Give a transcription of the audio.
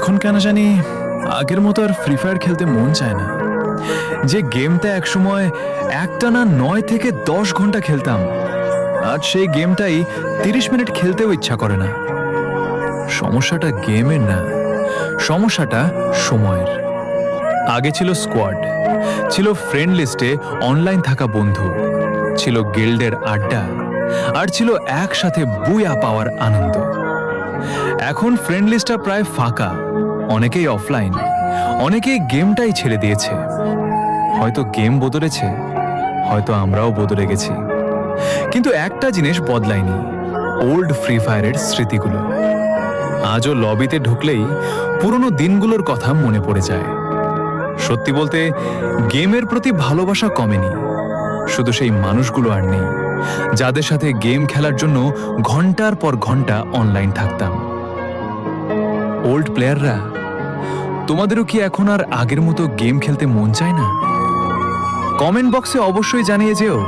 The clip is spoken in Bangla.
এখন কেন জানি আগের মতো আর ফ্রি ফায়ার খেলতে মন চায় না। যে গেমটা একসময় একটানা 9 থেকে 10 ঘন্টা খেলতাম, আজ সেই গেমটাই 30 মিনিট খেলতেও ইচ্ছা করে না। সমস্যাটা গেমের না, সমস্যাটা সময়ের। আগে ছিল স্কোয়াড, ছিল ফ্রেন্ড লিস্টে অনলাইন থাকা বন্ধু, ছিল গিল্ডের আড্ডা, আর ছিল একসাথে বুয়া পাওয়ার আনন্দ। এখন ফ্রেন্ড লিস্টটা প্রায় ফাঁকা, অনেকেই অফলাইন, অনেকেই গেমটাই ছেড়ে দিয়েছে। হয়তো গেম বদলেছে, হয়তো আমরাও বদলে গেছি, কিন্তু একটা জিনিস বদলায়নি, ওল্ড ফ্রি ফায়ারের স্মৃতিগুলো। আজও লবিতে ঢুকলেই পুরনো দিনগুলোর কথা মনে পড়ে যায়। সত্যি বলতে গেমের প্রতি ভালোবাসা কমেনি, শুধু সেই মানুষগুলো আর নেই যাদের সাথে গেম খেলার জন্য ঘন্টার পর ঘন্টা অনলাইন থাকতাম। ওল্ড প্লেয়াররা, তোমাদেরও কি এখন আর আগের মতো গেম খেলতে মন চায় না? কমেন্ট বক্সে অবশ্যই জানিয়ে যেও।